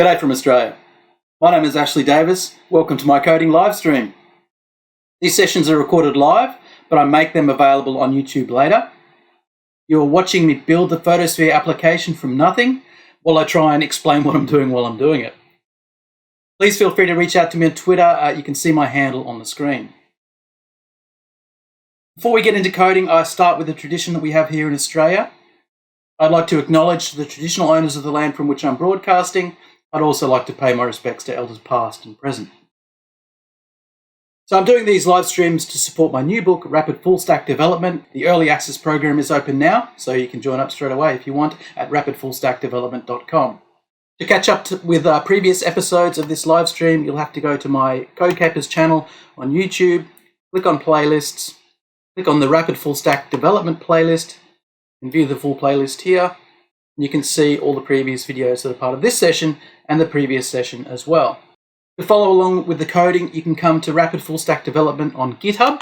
G'day from Australia. My name is Ashley Davis. Welcome to my coding live stream. These sessions are recorded live, but I make them available on YouTube later. You're watching me build the Photosphere application from nothing while I try and explain what I'm doing while I'm doing it. Please feel free to reach out to me on Twitter. You can see my handle on the screen. Before we get into coding, I start with the tradition that we have here in Australia. I'd like to acknowledge the traditional owners of the land from which I'm broadcasting. I'd also like to pay my respects to elders past and present. So I'm doing these live streams to support my new book, Rapid Fullstack Development. The early access program is open now, so you can join up straight away if you want at rapidfullstackdevelopment.com. To catch up with previous episodes of this live stream, you'll have to go to my Code Capers channel on YouTube, click on playlists, click on the Rapid Fullstack Development playlist, and view the full playlist here. You can see all the previous videos that are part of this session and the previous session as well. To follow along with the coding, you can come to Rapid Fullstack Development on GitHub.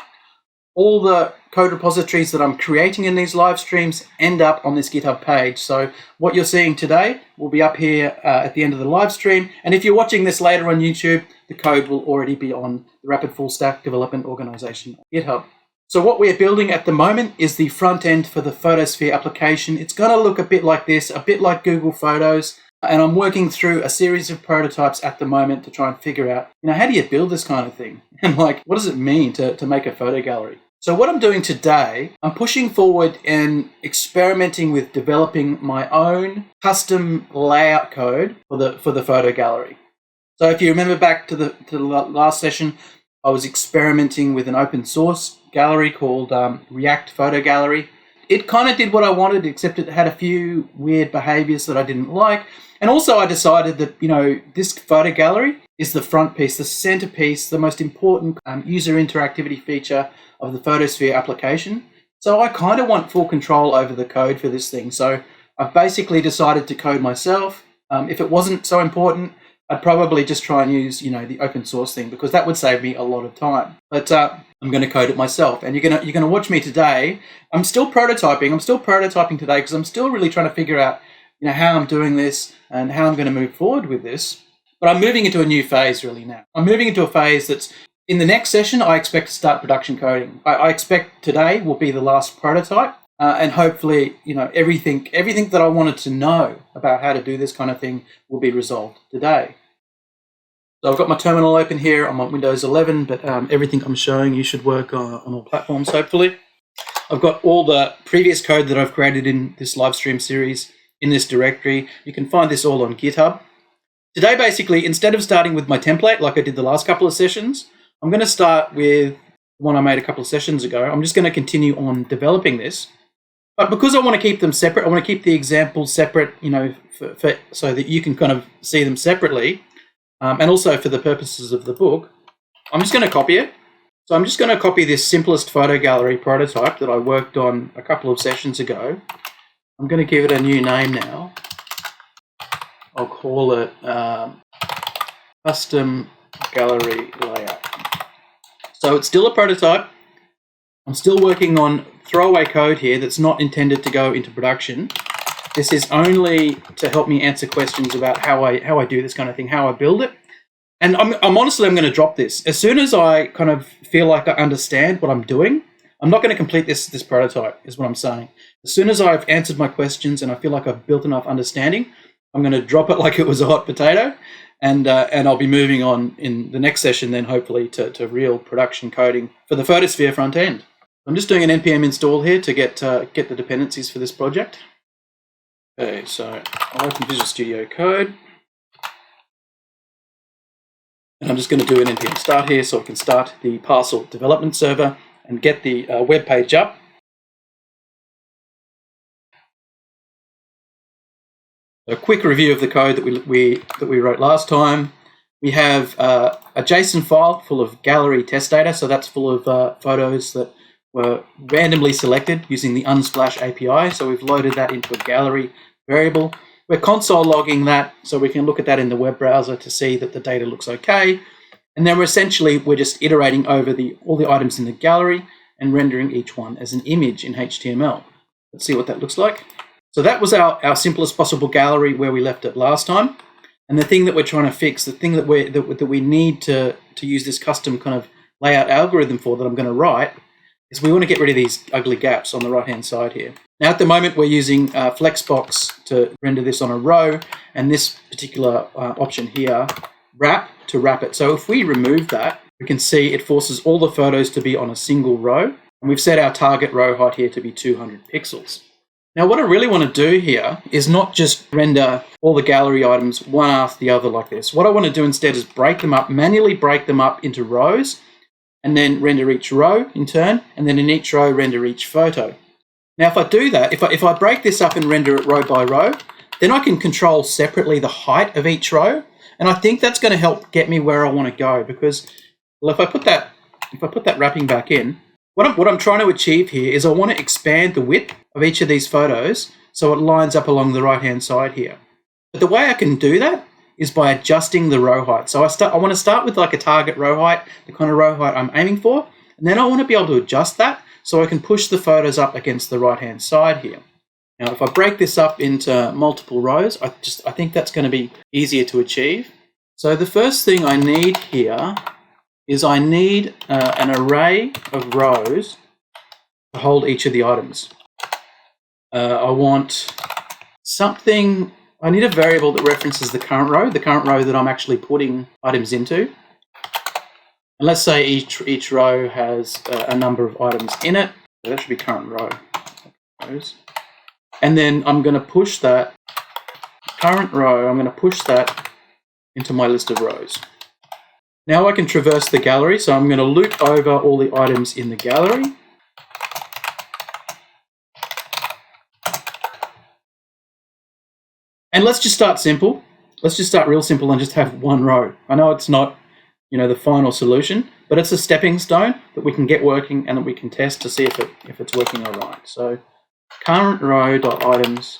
All the code repositories that I'm creating in these live streams end up on this GitHub page. So what you're seeing today will be up here at the end of the live stream. And if you're watching this later on YouTube, the code will already be on the Rapid Fullstack Development Organization on GitHub. So what we're building at the moment is the front end for the Photosphere application. It's going to look a bit like this, a bit like Google Photos. And I'm working through a series of prototypes at the moment to try and figure out, how do you build this kind of thing? And what does it mean to make a photo gallery? So what I'm doing today, I'm pushing forward and experimenting with developing my own custom layout code for the photo gallery. So if you remember back to the last session, I was experimenting with an open source gallery called React Photo Gallery. It kind of did what I wanted, except it had a few weird behaviors that I didn't like. And also I decided that, this photo gallery is the front piece, the centerpiece, the most important user interactivity feature of the Photosphere application. So I kind of want full control over the code for this thing. So I've basically decided to code myself. If it wasn't so important, I'd probably just try and use, the open source thing, because that would save me a lot of time. But I'm going to code it myself, and you're going to watch me today. I'm still prototyping today because I'm still really trying to figure out, how I'm doing this and how I'm going to move forward with this. But I'm moving into a new phase really now. I'm moving into a phase that's in the next session. I expect to start production coding. I expect today will be the last prototype. And hopefully, everything that I wanted to know about how to do this kind of thing will be resolved today. So I've got my terminal open here. I'm on Windows 11, but everything I'm showing you should work on all platforms, hopefully. I've got all the previous code that I've created in this live stream series in this directory. You can find this all on GitHub. Today, basically, instead of starting with my template like I did the last couple of sessions, I'm going to start with one I made a couple of sessions ago. I'm just going to continue on developing this. But because I want to keep them separate, I want to keep the examples separate, so that you can kind of see them separately. And also for the purposes of the book, I'm just going to copy it. So I'm just going to copy this simplest photo gallery prototype that I worked on a couple of sessions ago. I'm going to give it a new name now. I'll call it Custom Gallery Layout. So it's still a prototype. I'm still working on throwaway code here that's not intended to go into production. This is only to help me answer questions about how I do this kind of thing, how I build it. And I'm honestly going to drop this. As soon as I kind of feel like I understand what I'm doing, I'm not going to complete this prototype, is what I'm saying. As soon as I've answered my questions and I feel like I've built enough understanding, I'm going to drop it like it was a hot potato. And I'll be moving on in the next session then hopefully to real production coding for the Photosphere front end. I'm just doing an npm install here to get the dependencies for this project. Okay, so I'll open Visual Studio Code. And I'm just going to do an npm start here so I can start the Parcel development server and get the web page up. A quick review of the code that we wrote last time. We have a JSON file full of gallery test data, so that's full of photos that were randomly selected using the Unsplash API. So we've loaded that into a gallery variable. We're console logging that so we can look at that in the web browser to see that the data looks okay. And then we're just iterating over all the items in the gallery and rendering each one as an image in HTML. Let's see what that looks like. So that was our simplest possible gallery where we left it last time. And the thing that we're trying to fix, the thing that we need to use this custom kind of layout algorithm for that I'm going to write, is we want to get rid of these ugly gaps on the right-hand side here. Now, at the moment, we're using Flexbox to render this on a row, and this particular option here, wrap, to wrap it. So if we remove that, we can see it forces all the photos to be on a single row, and we've set our target row height here to be 200 pixels. Now, what I really want to do here is not just render all the gallery items one after the other like this. What I want to do instead is break them up, manually break them up into rows, and then render each row in turn, and then in each row render each photo. Now, if I do that, if I break this up and render it row by row, then I can control separately the height of each row, and I think that's going to help get me where I want to go. Because, well, if I put that wrapping back in, what I'm trying to achieve here is I want to expand the width of each of these photos so it lines up along the right-hand side here. But the way I can do that is by adjusting the row height. So I want to start with like a target row height, the kind of row height I'm aiming for, and then I want to be able to adjust that so I can push the photos up against the right-hand side here. Now, if I break this up into multiple rows, I think that's going to be easier to achieve. So the first thing I need here is I need an array of rows to hold each of the items. I want something. I need a variable that references the current row that I'm actually putting items into. And let's say each row has a number of items in it. So that should be current row. And then I'm going to push that current row, I'm going to push that into my list of rows. Now I can traverse the gallery, so I'm going to loop over all the items in the gallery. And let's just start simple. Let's just start real simple and just have one row. I know it's not, the final solution, but it's a stepping stone that we can get working and that we can test to see if it's working all right. So current row.items,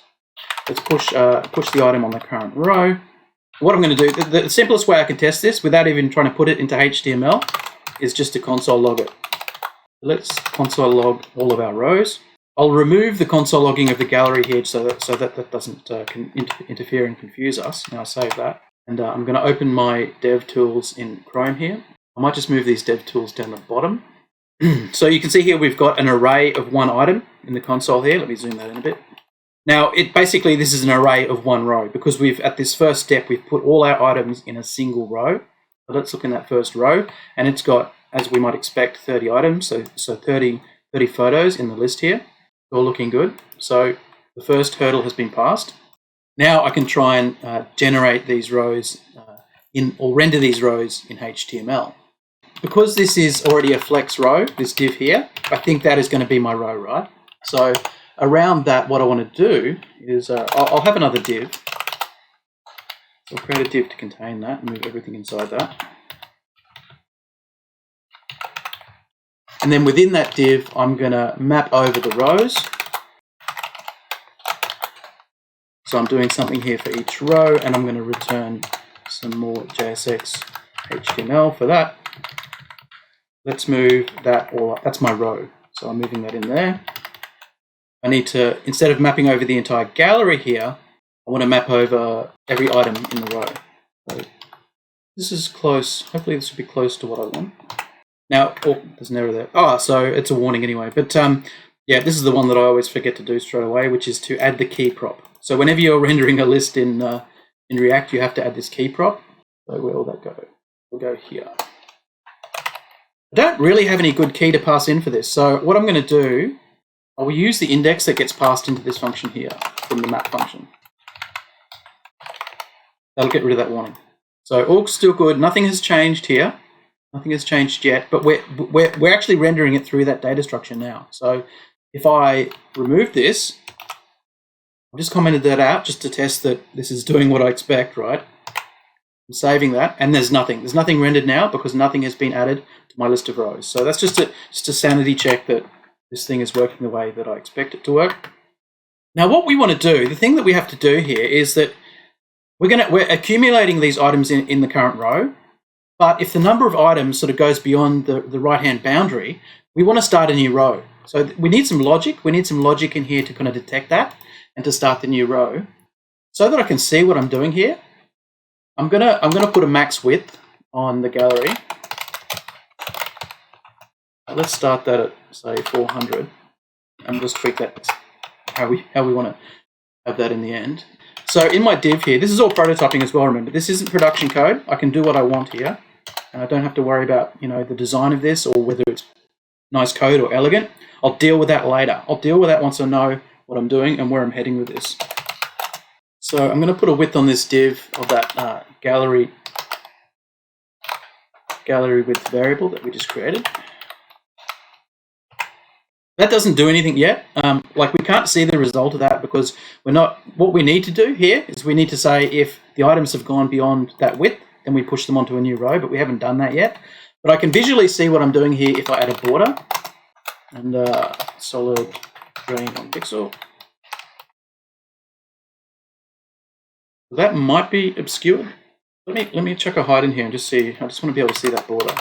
let's push the item on the current row. What I'm going to do, the simplest way I can test this without even trying to put it into HTML is just to console log it. Let's console log all of our rows. I'll remove the console logging of the gallery here so that doesn't interfere and confuse us. Now I save that. And I'm going to open my dev tools in Chrome here. I might just move these dev tools down the bottom. So you can see here we've got an array of one item in the console here. Let me zoom that in a bit. Now, basically this is an array of one row because at this first step, we've put all our items in a single row. So let's look in that first row, and it's got, as we might expect, 30 items, so 30 photos in the list here. All looking good. So the first hurdle has been passed. Now I can try and generate these rows or render these rows in HTML. Because this is already a flex row, this div here, I think that is going to be my row, right? So around that, what I want to do is I'll have another div. So I'll create a div to contain that and move everything inside that. And then within that div, I'm going to map over the rows. So I'm doing something here for each row, and I'm going to return some more JSX HTML for that. Let's move that all up. That's my row. So I'm moving that in there. I need to, instead of mapping over the entire gallery here, I want to map over every item in the row. So this is close. Hopefully this will be close to what I want. Now, there's an error there. Oh, so it's a warning anyway. But yeah, this is the one that I always forget to do straight away, which is to add the key prop. So whenever you're rendering a list in React, you have to add this key prop. So where will that go? We'll go here. I don't really have any good key to pass in for this. So what I'm going to do, I will use the index that gets passed into this function here from the map function. That'll get rid of that warning. So all still good. Nothing has changed here. Nothing has changed yet, but we're actually rendering it through that data structure now. So if I remove this, I've just commented that out just to test that this is doing what I expect, right? I'm saving that, and there's nothing. There's nothing rendered now because nothing has been added to my list of rows. So that's just a sanity check that this thing is working the way that I expect it to work. Now, what we want to do, the thing that we have to do here is that we're accumulating these items in the current row. But if the number of items sort of goes beyond the right-hand boundary, we want to start a new row. So we need some logic. We need some logic in here to kind of detect that and to start the new row. So that I can see what I'm doing here, I'm gonna put a max width on the gallery. Let's start that at say 400, and just tweak that how we want to have that in the end. So in my div here, this is all prototyping as well. Remember, this isn't production code. I can do what I want here, and I don't have to worry about the design of this or whether it's nice code or elegant. I'll deal with that later. I'll deal with that once I know what I'm doing and where I'm heading with this. So I'm going to put a width on this div of that gallery width variable that we just created. That doesn't do anything yet. Like we can't see the result of that because we're not. What we need to do here is we need to say if the items have gone beyond that width, then we push them onto a new row, but we haven't done that yet. But I can visually see what I'm doing here if I add a border and solid green on pixel. That might be obscured. Let me check a height in here and just see. I just want to be able to see that border.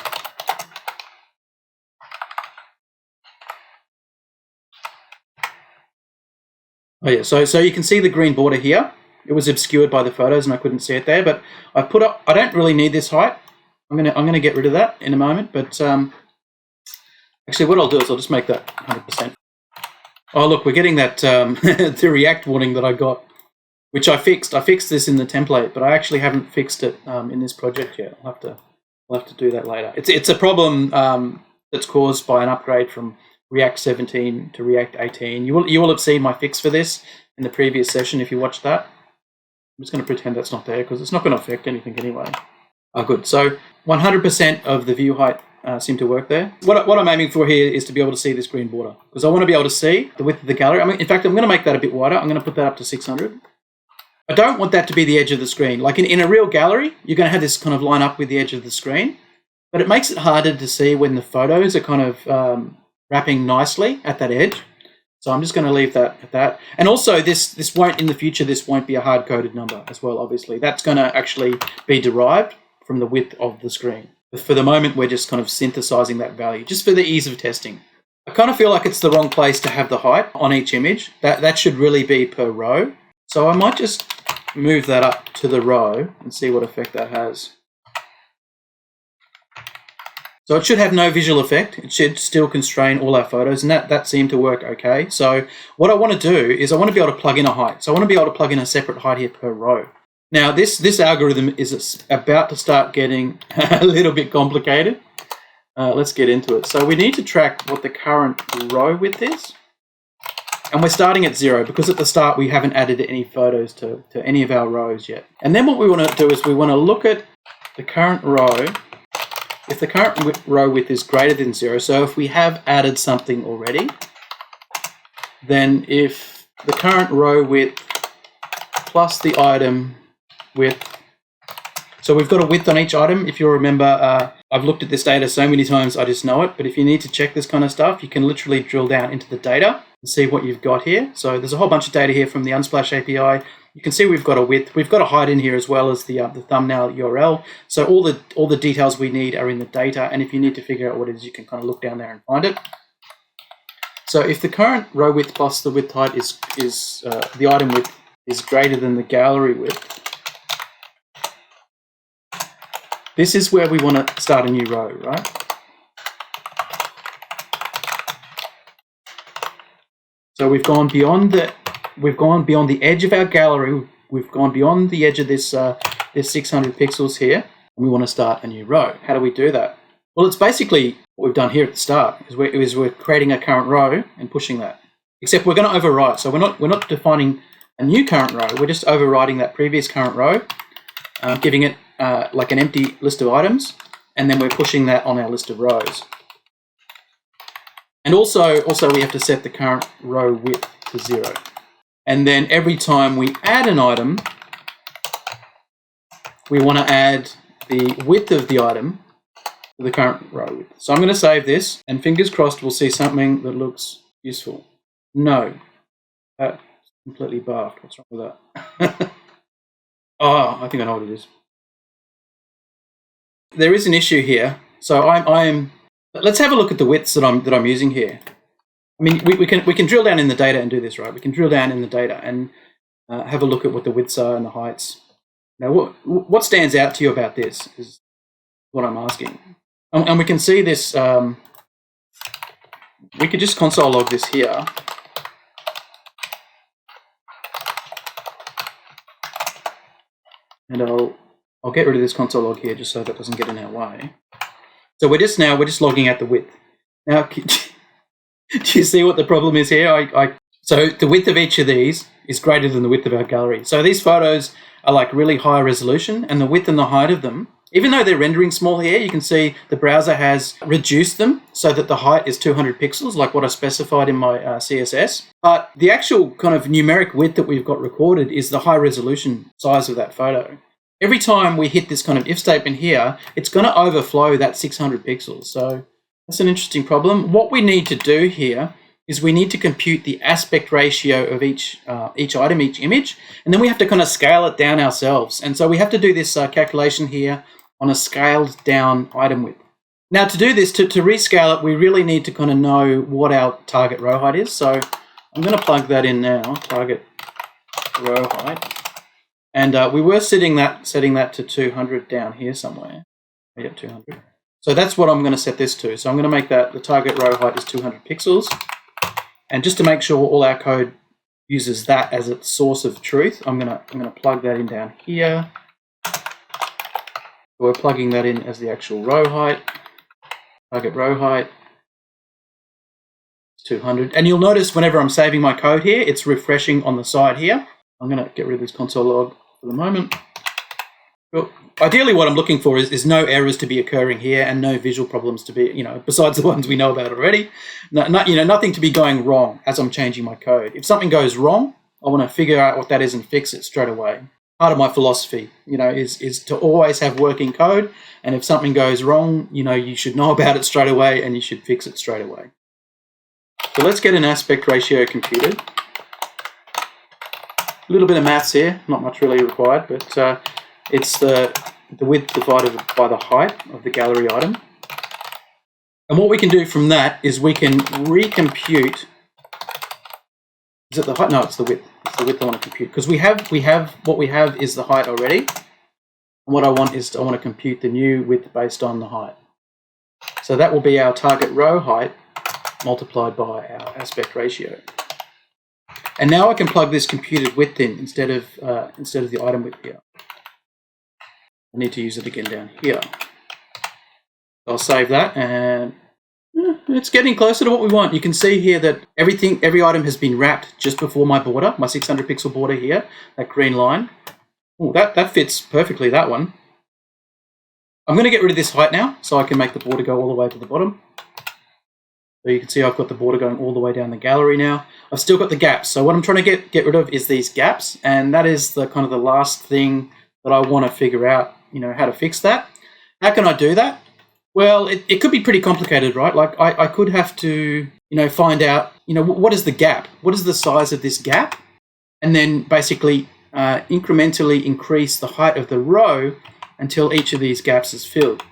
Oh yeah, so you can see the green border here. It was obscured by the photos and I couldn't see it there, but I've put up. I don't really need this height. I'm gonna get rid of that in a moment. But actually, what I'll do is I'll just make that 100%. Oh look, we're getting that the React warning that I got, which I fixed. I fixed this in the template, but I actually haven't fixed it in this project yet. I'll have to do that later. It's a problem that's caused by an upgrade from React 17 to React 18. You will have seen my fix for this in the previous session if you watched that. I'm just going to pretend that's not there because it's not going to affect anything anyway. Oh, good. So 100% of the view height seem to work there. What I'm aiming for here is to be able to see this green border because I want to be able to see the width of the gallery. In fact, I'm going to make that a bit wider. I'm going to put that up to 600. I don't want that to be the edge of the screen. Like in a real gallery, you're going to have this kind of line up with the edge of the screen, but it makes it harder to see when the photos are kind of wrapping nicely at that edge. So I'm just going to leave that at that. And also this won't, in the future, this won't be a hard-coded number as well, obviously. That's going to actually be derived from the width of the screen. But for the moment, we're just kind of synthesizing that value, just for the ease of testing. I kind of feel like it's the wrong place to have the height on each image. That should really be per row. So I might just move that up to the row and see what effect that has. So it should have no visual effect. It should still constrain all our photos, and that seemed to work okay. So what I want to do is I want to be able to plug in a height. So I want to be able to plug in a separate height here per row. Now this algorithm is about to start getting a little bit complicated. Let's get into it. So we need to track what the current row width is. And we're starting at 0 because at the start we haven't added any photos to any of our rows yet. And then what we want to do is we want to look at the current row. If the current row width is greater than 0, so if we have added something already, then if the current row width plus the item width, so we've got a width on each item. If you remember, I've looked at this data so many times I just know it, but if you need to check this kind of stuff, you can literally drill down into the data and see what you've got here. So there's a whole bunch of data here from the Unsplash API. You can see we've got a width, we've got a height in here as well as the thumbnail URL. So all the details we need are in the data, and if you need to figure out what it is, you can kind of look down there and find it. So if the current row width plus the width height is the item width is greater than the gallery width, this is where we want to start a new row, right? So we've gone beyond the edge of our gallery. We've gone beyond the edge of this 600 pixels here, and we want to start a new row. How do we do that? Well, it's basically what we've done here at the start. We're creating a current row and pushing that. Except we're going to overwrite. So we're not defining a new current row. We're just overriding that previous current row, giving it like an empty list of items, and then we're pushing that on our list of rows. And also we have to set the current row width to 0. And then every time we add an item, we want to add the width of the item to the current row width. So I'm going to save this, and fingers crossed we'll see something that looks useful. No, that's completely barfed. What's wrong with that? Oh, I think I know what it is. There is an issue here. So let's have a look at the widths that I'm using here. I mean, we can drill down in the data and do this, right? We can drill down in the data and have a look at what the widths are and the heights. Now, what stands out to you about this is what I'm asking. And we can see this, we could just console log this here. And I'll get rid of this console log here just so that doesn't get in our way. So we're just logging out the width. Now, do you see what the problem is here? So the width of each of these is greater than the width of our gallery. So these photos are like really high resolution, and the width and the height of them, even though they're rendering small here, you can see the browser has reduced them so that the height is 200 pixels, like what I specified in my CSS. But the actual kind of numeric width that we've got recorded is the high resolution size of that photo. Every time we hit this kind of if statement here, it's going to overflow that 600 pixels. So that's an interesting problem. What we need to do here is we need to compute the aspect ratio of each item, each image, and then we have to kind of scale it down ourselves. And so we have to do this calculation here on a scaled down item width. Now to do this, to rescale it, we really need to kind of know what our target row height is. So I'm going to plug that in now, target row height. And we were setting that to 200 down here somewhere. Yeah, 200. So that's what I'm going to set this to. So I'm going to make that the target row height is 200 pixels. And just to make sure all our code uses that as its source of truth, I'm going to plug that in down here. We're plugging that in as the actual row height. Target row height is 200. And you'll notice whenever I'm saving my code here, it's refreshing on the side here. I'm going to get rid of this console log for the moment. Well, ideally what I'm looking for is no errors to be occurring here and no visual problems to be, besides the ones we know about already. Nothing to be going wrong as I'm changing my code. If something goes wrong, I want to figure out what that is and fix it straight away. Part of my philosophy, is to always have working code. And if something goes wrong, you should know about it straight away and you should fix it straight away. So let's get an aspect ratio computed. A little bit of maths here, not much really required, but it's the width divided by the height of the gallery item. And what we can do from that is we can recompute. Is it the height? No, it's the width. It's the width I want to compute because what we have is the height already. And what I want to compute the new width based on the height. So that will be our target row height multiplied by our aspect ratio. And now I can plug this computed width in instead of the item width here. I need to use it again down here. I'll save that, and it's getting closer to what we want. You can see here that every item has been wrapped just before my border, my 600 pixel border here, that green line. Ooh, that fits perfectly, that one. I'm going to get rid of this height now so I can make the border go all the way to the bottom. So you can see I've got the border going all the way down the gallery now. I've still got the gaps. So what I'm trying to get rid of is these gaps, and that is the kind of the last thing that I want to figure out, how to fix that. How can I do that? Well, it could be pretty complicated, right? Like I could have to, find out, what is the gap? What is the size of this gap? And then basically incrementally increase the height of the row until each of these gaps is filled.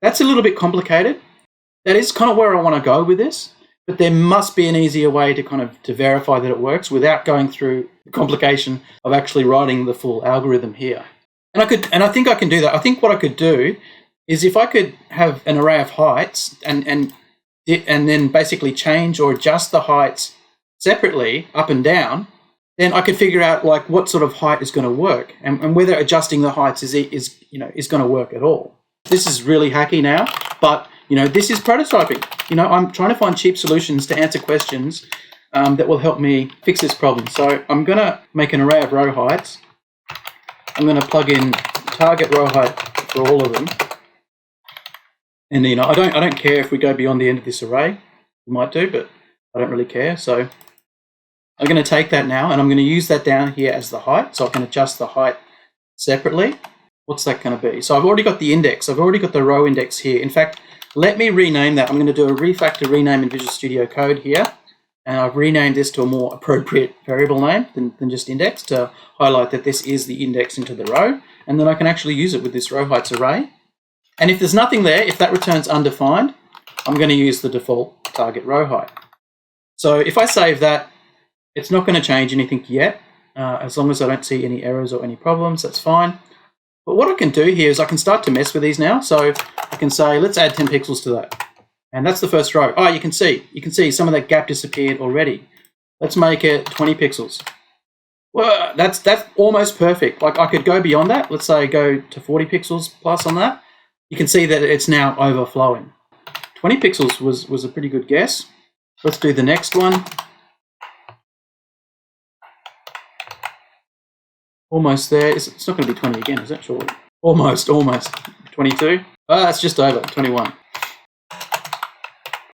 That's a little bit complicated. That is kind of where I want to go with this, but there must be an easier way to verify that it works without going through the complication of actually writing the full algorithm here. And I think I can do that. I think what I could do is if I could have an array of heights and then basically change or adjust the heights separately up and down, then I could figure out like what sort of height is going to work and whether adjusting the heights is going to work at all. This is really hacky now, but this is prototyping. I'm trying to find cheap solutions to answer questions that will help me fix this problem. So I'm going to make an array of row heights. I'm going to plug in target row height for all of them. And I don't care if we go beyond the end of this array. We might do, but I don't really care. So I'm going to take that now and I'm going to use that down here as the height. So I can adjust the height separately. What's that going to be? So I've already got the index. I've already got the row index here. In fact, let me rename that. I'm going to do a refactor rename in Visual Studio Code here. And I've renamed this to a more appropriate variable name than just index to highlight that this is the index into the row. And then I can actually use it with this row heights array. And if there's nothing there, if that returns undefined, I'm going to use the default target row height. So if I save that, it's not going to change anything yet. As long as I don't see any errors or any problems, that's fine. But what I can do here is I can start to mess with these now. So I can say, let's add 10 pixels to that. And that's the first row. Oh, you can see some of that gap disappeared already. Let's make it 20 pixels. Well, that's almost perfect. Like I could go beyond that. Let's say go to 40 pixels plus on that. You can see that it's now overflowing. 20 pixels was a pretty good guess. Let's do the next one. Almost there. It's not going to be 20 again, is that surely? Almost. 22. It's just over, 21.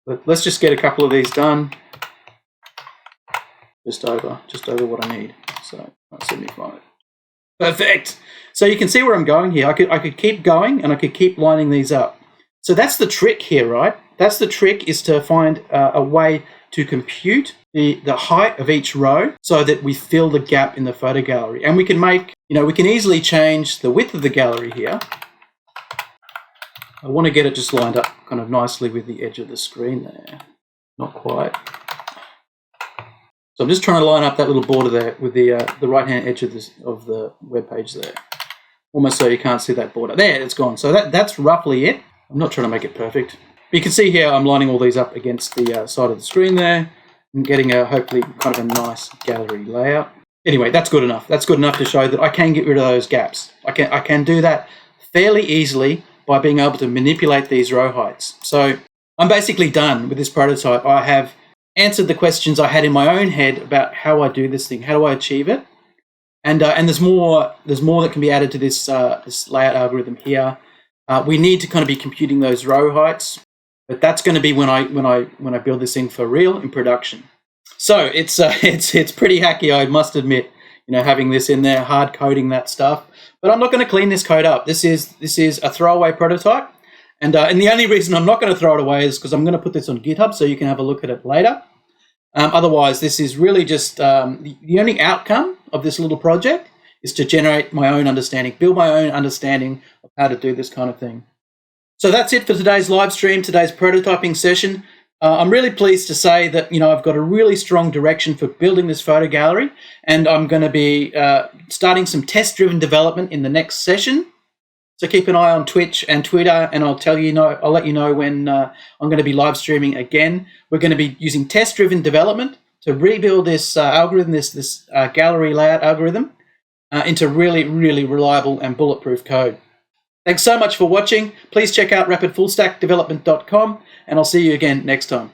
But let's just get a couple of these done. Just over what I need. So 75. Perfect. So you can see where I'm going here. I could keep going and I could keep lining these up. So that's the trick here, right? That's the trick, is to find a way to compute the height of each row so that we fill the gap in the photo gallery. And we can make, we can easily change the width of the gallery here. I want to get it just lined up kind of nicely with the edge of the screen there. Not quite. So I'm just trying to line up that little border there with the right-hand edge of the web page there. Almost so you can't see that border. There, it's gone. So that's roughly it. I'm not trying to make it perfect. But you can see here I'm lining all these up against the side of the screen there and getting hopefully kind of a nice gallery layout. Anyway, that's good enough. That's good enough to show that I can get rid of those gaps. I can do that fairly easily by being able to manipulate these row heights. So I'm basically done with this prototype. I have answered the questions I had in my own head about how I do this thing, how do I achieve it, and there's more that can be added to this layout algorithm here. We need to kind of be computing those row heights, but that's going to be when I build this thing for real in production. So it's pretty hacky, I must admit, having this in there, hard coding that stuff. But I'm not going to clean this code up. This is a throwaway prototype, and the only reason I'm not going to throw it away is because I'm going to put this on GitHub so you can have a look at it later. Otherwise, this is really just the only outcome of this little project is to generate my own understanding, build my own understanding of how to do this kind of thing. So that's it for today's live stream, today's prototyping session. I'm really pleased to say that I've got a really strong direction for building this photo gallery, and I'm going to be starting some test-driven development in the next session. So keep an eye on Twitch and Twitter, and I'll let you know when I'm going to be live streaming again. We're going to be using test-driven development to rebuild this algorithm, this gallery layout algorithm, into really, really reliable and bulletproof code. Thanks so much for watching. Please check out rapidfullstackdevelopment.com, and I'll see you again next time.